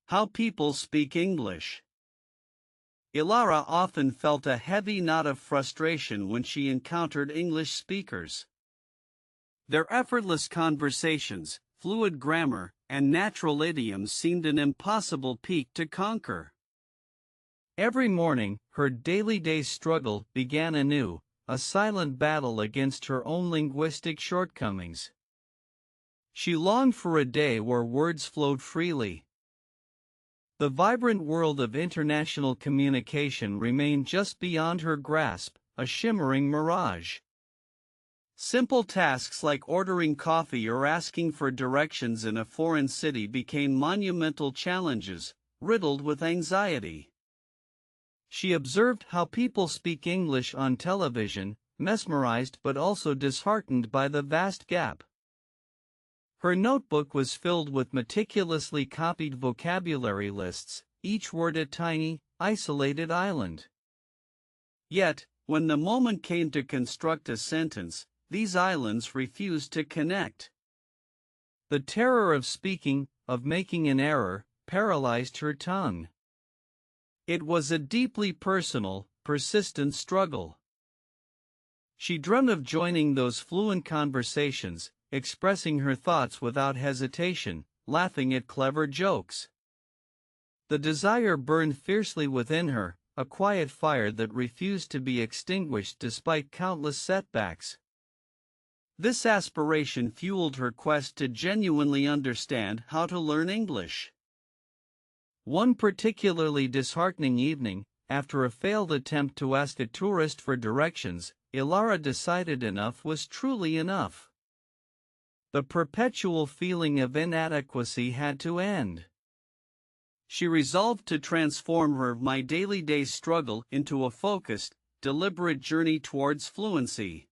How people speak English. Elara often felt a heavy knot of frustration when she encountered English speakers. Their effortless conversations, fluid grammar, and natural idioms seemed an impossible peak to conquer. Every morning, her daily struggle began anew, a silent battle against her own linguistic shortcomings. She longed for a day where words flowed freely. The vibrant world of international communication remained just beyond her grasp, a shimmering mirage. Simple tasks like ordering coffee or asking for directions in a foreign city became monumental challenges, riddled with anxiety. She observed how people speak English on television, mesmerized but also disheartened by the vast gap. Her notebook was filled with meticulously copied vocabulary lists, each word a tiny, isolated island. Yet, when the moment came to construct a sentence, these islands refused to connect. The terror of speaking, of making an error, paralyzed her tongue. It was a deeply personal, persistent struggle. She dreamed of joining those fluent conversations, expressing her thoughts without hesitation, laughing at clever jokes. The desire burned fiercely within her, a quiet fire that refused to be extinguished despite countless setbacks. This aspiration fueled her quest to genuinely understand how to learn English. One particularly disheartening evening, after a failed attempt to ask a tourist for directions, Elara decided enough was truly enough. The perpetual feeling of inadequacy had to end. She resolved to transform her My Daily struggle into a focused, deliberate journey towards fluency.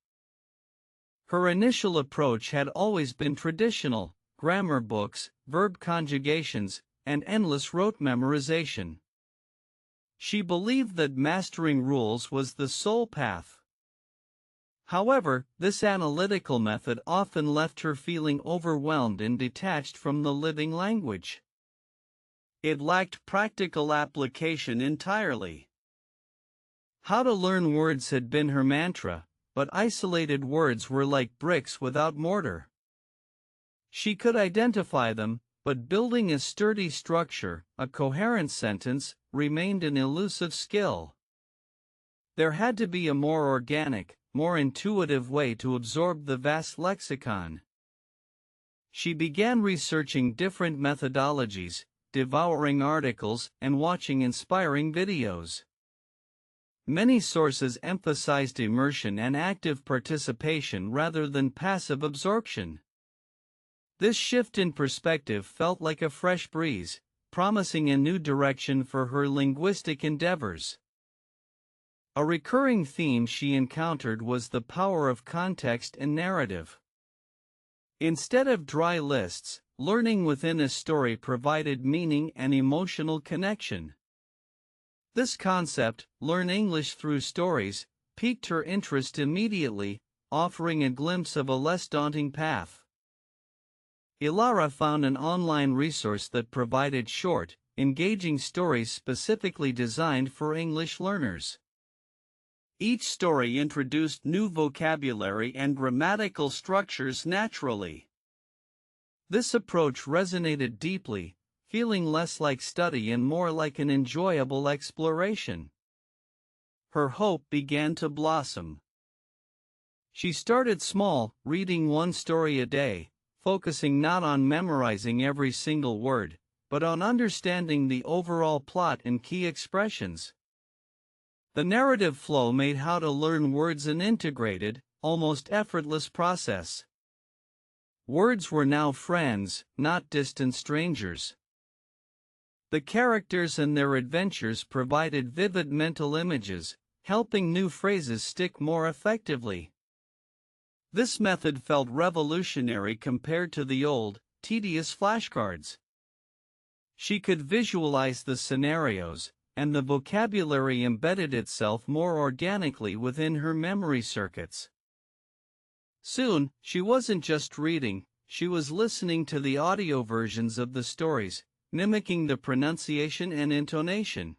Her initial approach had always been traditional: grammar books, verb conjugations, and endless rote memorization. She believed that mastering rules was the sole path. However, this analytical method often left her feeling overwhelmed and detached from the living language. It lacked practical application entirely. How to learn words had been her mantra, but isolated words were like bricks without mortar. She could identify them, but building a sturdy structure, a coherent sentence, remained an elusive skill. There had to be a more organic, more intuitive way to absorb the vast lexicon. She began researching different methodologies, devouring articles, and watching inspiring videos. Many sources emphasized immersion and active participation rather than passive absorption. This shift in perspective felt like a fresh breeze, promising a new direction for her linguistic endeavors. A recurring theme she encountered was the power of context and narrative. Instead of dry lists, learning within a story provided meaning and emotional connection. This concept, learn English through stories, piqued her interest immediately, offering a glimpse of a less daunting path. Elara found an online resource that provided short, engaging stories specifically designed for English learners. Each story introduced new vocabulary and grammatical structures naturally. This approach resonated deeply, feeling less like study and more like an enjoyable exploration. Her hope began to blossom. She started small, reading one story a day, focusing not on memorizing every single word, but on understanding the overall plot and key expressions. The narrative flow made how to learn words an integrated, almost effortless process. Words were now friends, not distant strangers. The characters and their adventures provided vivid mental images, helping new phrases stick more effectively. This method felt revolutionary compared to the old, tedious flashcards. She could visualize the scenarios, and the vocabulary embedded itself more organically within her memory circuits. Soon, she wasn't just reading, she was listening to the audio versions of the stories, mimicking the pronunciation and intonation.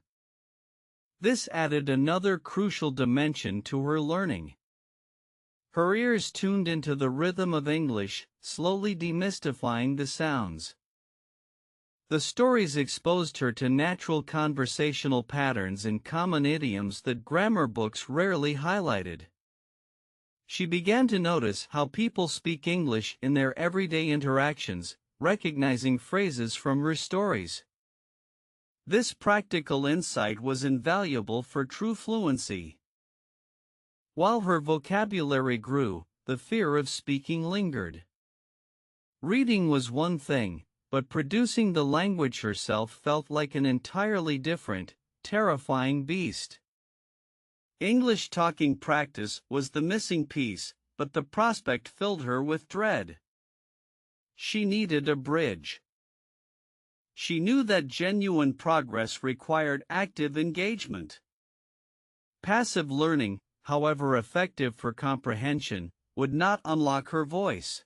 This added another crucial dimension to her learning. Her ears tuned into the rhythm of English, slowly demystifying the sounds. The stories exposed her to natural conversational patterns and common idioms that grammar books rarely highlighted. She began to notice how people speak English in their everyday interactions, recognizing phrases from her stories. This practical insight was invaluable for true fluency. While her vocabulary grew, the fear of speaking lingered. Reading was one thing, but producing the language herself felt like an entirely different, terrifying beast. English talking practice was the missing piece, but the prospect filled her with dread. She needed a bridge. She knew that genuine progress required active engagement. Passive learning, however effective for comprehension, would not unlock her voice.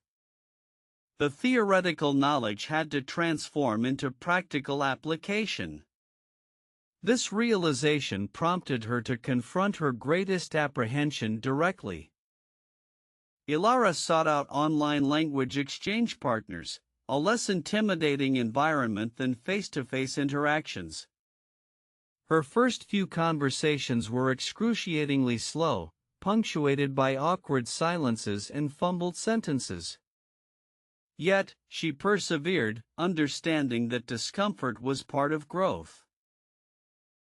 The theoretical knowledge had to transform into practical application. This realization prompted her to confront her greatest apprehension directly. Elara sought out online language exchange partners, a less intimidating environment than face-to-face interactions. Her first few conversations were excruciatingly slow, punctuated by awkward silences and fumbled sentences. Yet, she persevered, understanding that discomfort was part of growth.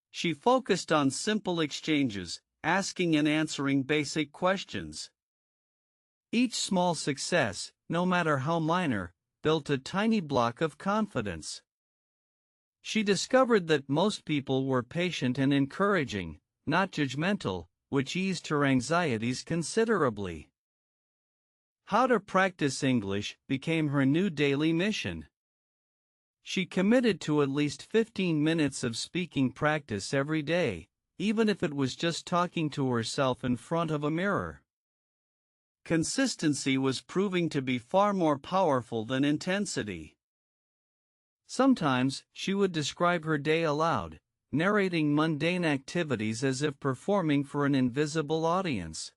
She focused on simple exchanges, asking and answering basic questions. Each small success, no matter how minor, built a tiny block of confidence. She discovered that most people were patient and encouraging, not judgmental, which eased her anxieties considerably. How to practice English became her new daily mission. She committed to at least 15 minutes of speaking practice every day, even if it was just talking to herself in front of a mirror. Consistency was proving to be far more powerful than intensity. Sometimes, she would describe her day aloud, narrating mundane activities as if performing for an invisible audience.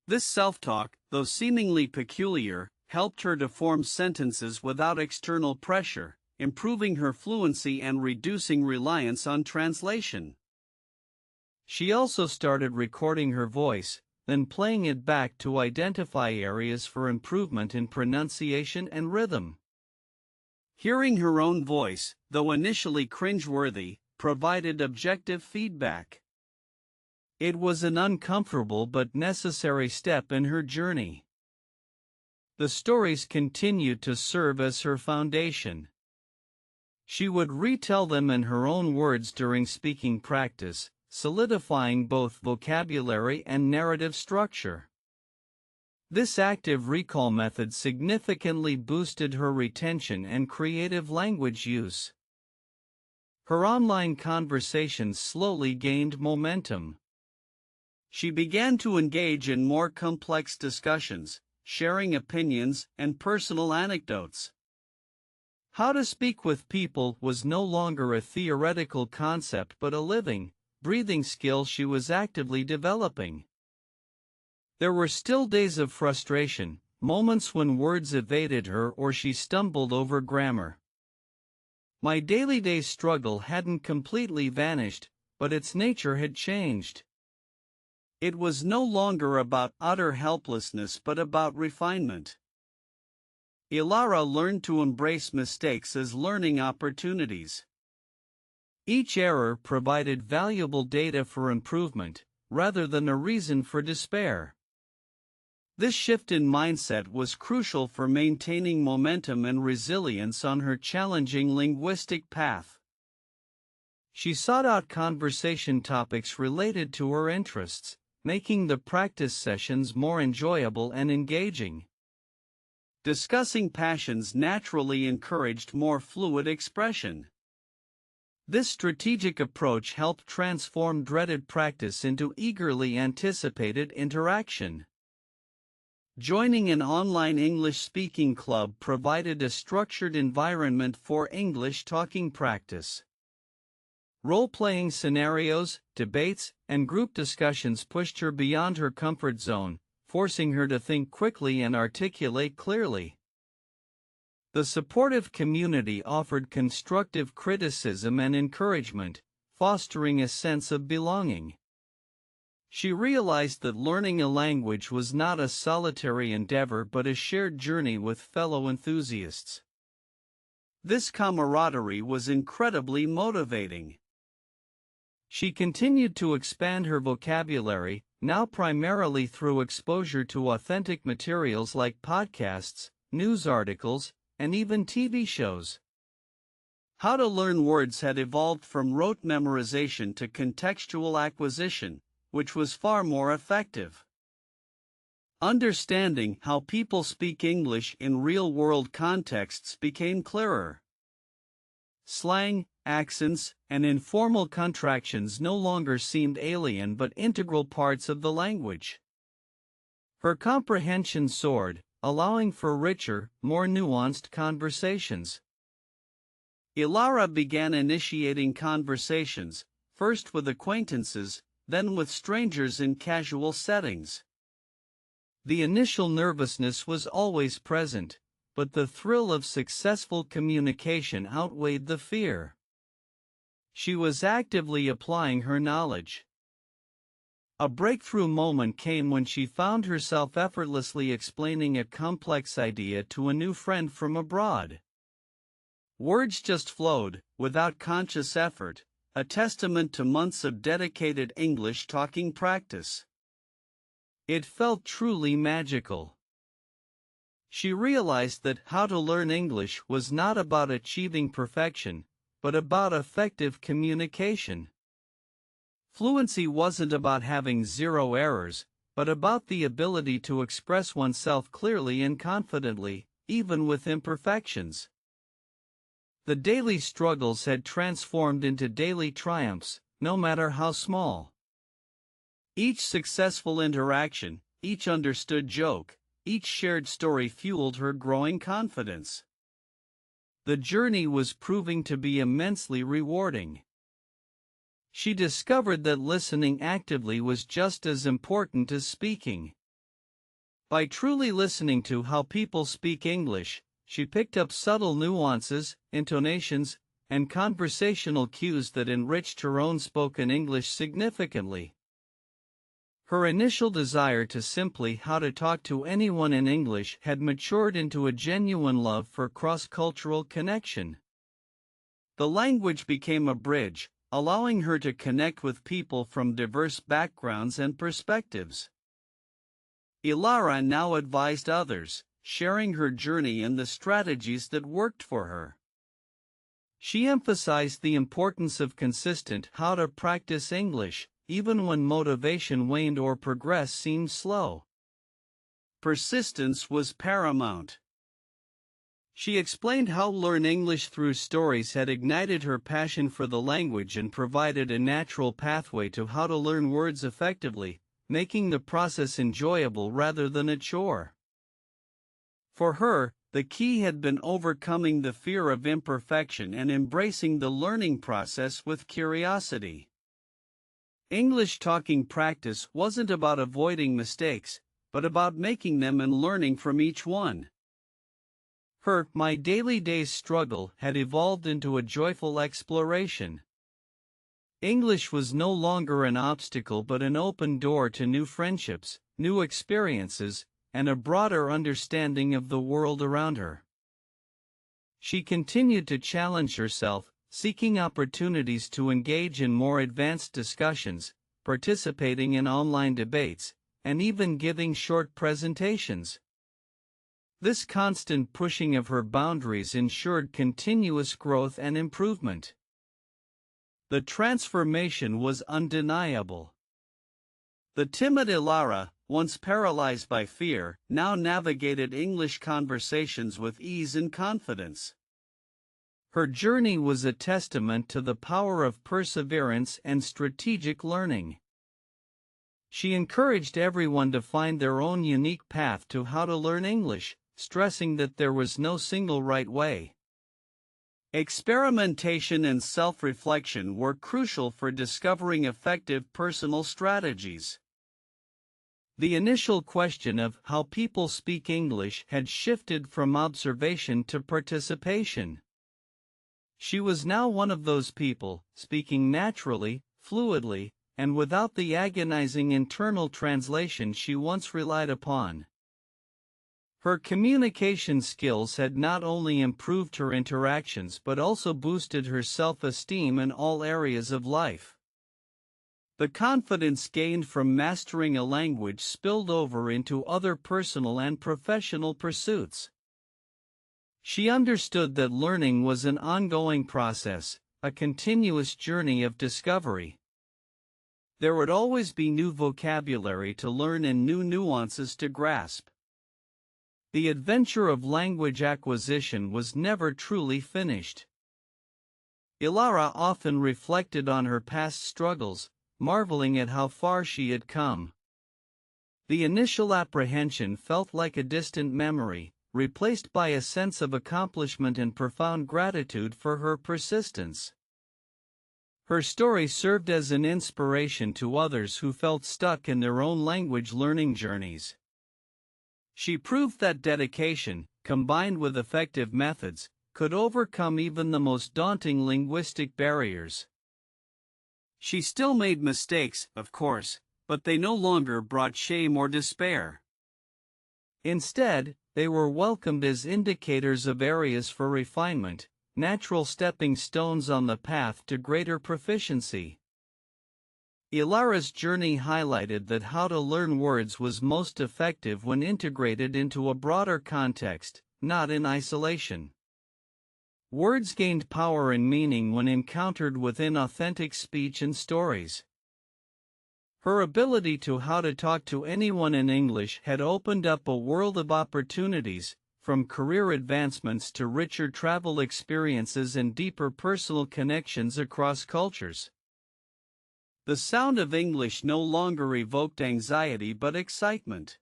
This self-talk, though seemingly peculiar, helped her to form sentences without external pressure, improving her fluency and reducing reliance on translation. She also started recording her voice, then playing it back to identify areas for improvement in pronunciation and rhythm. Hearing her own voice, though initially cringeworthy, provided objective feedback. It was an uncomfortable but necessary step in her journey. The stories continued to serve as her foundation. She would retell them in her own words during speaking practice, solidifying both vocabulary and narrative structure. This active recall method significantly boosted her retention and creative language use. Her online conversations slowly gained momentum. She began to engage in more complex discussions, sharing opinions and personal anecdotes. How to speak with people was no longer a theoretical concept but a living, breathing skill she was actively developing. There were still days of frustration, moments when words evaded her or she stumbled over grammar. My daily struggle hadn't completely vanished, but its nature had changed. It was no longer about utter helplessness but about refinement. Elara learned to embrace mistakes as learning opportunities. Each error provided valuable data for improvement, rather than a reason for despair. This shift in mindset was crucial for maintaining momentum and resilience on her challenging linguistic path. She sought out conversation topics related to her interests, making the practice sessions more enjoyable and engaging. Discussing passions naturally encouraged more fluid expression. This strategic approach helped transform dreaded practice into eagerly anticipated interaction. Joining an online English speaking club provided a structured environment for English talking practice. Role-playing scenarios, debates, and group discussions pushed her beyond her comfort zone, forcing her to think quickly and articulate clearly. The supportive community offered constructive criticism and encouragement, fostering a sense of belonging. She realized that learning a language was not a solitary endeavor but a shared journey with fellow enthusiasts. This camaraderie was incredibly motivating. She continued to expand her vocabulary, now primarily through exposure to authentic materials like podcasts, news articles, and even TV shows. How to learn words had evolved from rote memorization to contextual acquisition, which was far more effective. Understanding how people speak English in real-world contexts became clearer. Slang, accents, and informal contractions no longer seemed alien but integral parts of the language. Her comprehension soared, allowing for richer, more nuanced conversations. Elara began initiating conversations, first with acquaintances, then with strangers in casual settings. The initial nervousness was always present, but the thrill of successful communication outweighed the fear. She was actively applying her knowledge. A breakthrough moment came when she found herself effortlessly explaining a complex idea to a new friend from abroad. Words just flowed, without conscious effort, a testament to months of dedicated English talking practice. It felt truly magical. She realized that how to learn English was not about achieving perfection, but about effective communication. Fluency wasn't about having zero errors, but about the ability to express oneself clearly and confidently, even with imperfections. The daily struggles had transformed into daily triumphs, no matter how small. Each successful interaction, each understood joke, each shared story fueled her growing confidence. The journey was proving to be immensely rewarding. She discovered that listening actively was just as important as speaking. By truly listening to how people speak English, she picked up subtle nuances, intonations, and conversational cues that enriched her own spoken English significantly. Her initial desire to simply how to talk to anyone in English had matured into a genuine love for cross-cultural connection. The language became a bridge, allowing her to connect with people from diverse backgrounds and perspectives. Elara now advised others, sharing her journey and the strategies that worked for her. She emphasized the importance of consistent how to practice English, even when motivation waned or progress seemed slow. Persistence was paramount. She explained how learn English through stories had ignited her passion for the language and provided a natural pathway to how to learn words effectively, making the process enjoyable rather than a chore. For her, the key had been overcoming the fear of imperfection and embracing the learning process with curiosity. English talking practice wasn't about avoiding mistakes, but about making them and learning from each one. Her My Daily Days struggle had evolved into a joyful exploration. English was no longer an obstacle but an open door to new friendships, new experiences, and a broader understanding of the world around her. She continued to challenge herself, seeking opportunities to engage in more advanced discussions, participating in online debates, and even giving short presentations. This constant pushing of her boundaries ensured continuous growth and improvement. The transformation was undeniable. The timid Elara, once paralyzed by fear, now navigated English conversations with ease and confidence. Her journey was a testament to the power of perseverance and strategic learning. She encouraged everyone to find their own unique path to how to learn English, stressing that there was no single right way. Experimentation and self-reflection were crucial for discovering effective personal strategies. The initial question of how people speak English had shifted from observation to participation. She was now one of those people, speaking naturally, fluidly, and without the agonizing internal translation she once relied upon. Her communication skills had not only improved her interactions but also boosted her self-esteem in all areas of life. The confidence gained from mastering a language spilled over into other personal and professional pursuits. She understood that learning was an ongoing process, a continuous journey of discovery. There would always be new vocabulary to learn and new nuances to grasp. The adventure of language acquisition was never truly finished. Elara often reflected on her past struggles, marveling at how far she had come. The initial apprehension felt like a distant memory, replaced by a sense of accomplishment and profound gratitude for her persistence. Her story served as an inspiration to others who felt stuck in their own language learning journeys. She proved that dedication, combined with effective methods, could overcome even the most daunting linguistic barriers. She still made mistakes, of course, but they no longer brought shame or despair. Instead, they were welcomed as indicators of areas for refinement, natural stepping stones on the path to greater proficiency. Elara's journey highlighted that how to learn words was most effective when integrated into a broader context, not in isolation. Words gained power and meaning when encountered within authentic speech and stories. Her ability to how to talk to anyone in English had opened up a world of opportunities, from career advancements to richer travel experiences and deeper personal connections across cultures. The sound of English no longer evoked anxiety but excitement.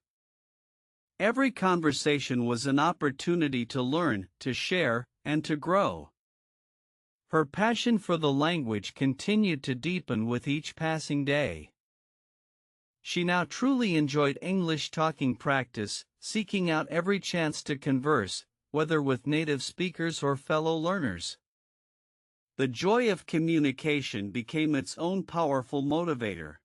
Every conversation was an opportunity to learn, to share, and to grow. Her passion for the language continued to deepen with each passing day. She now truly enjoyed English talking practice, seeking out every chance to converse, whether with native speakers or fellow learners. The joy of communication became its own powerful motivator.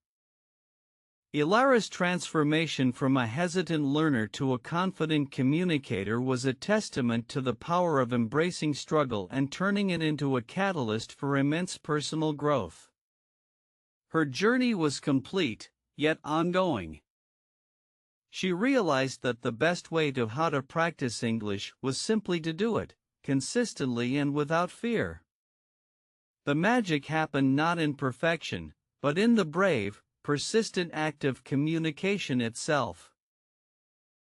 Elara's transformation from a hesitant learner to a confident communicator was a testament to the power of embracing struggle and turning it into a catalyst for immense personal growth. Her journey was complete, yet ongoing. She realized that the best way to how to practice English was simply to do it, consistently and without fear. The magic happened not in perfection, but in the brave, persistent act of communication itself.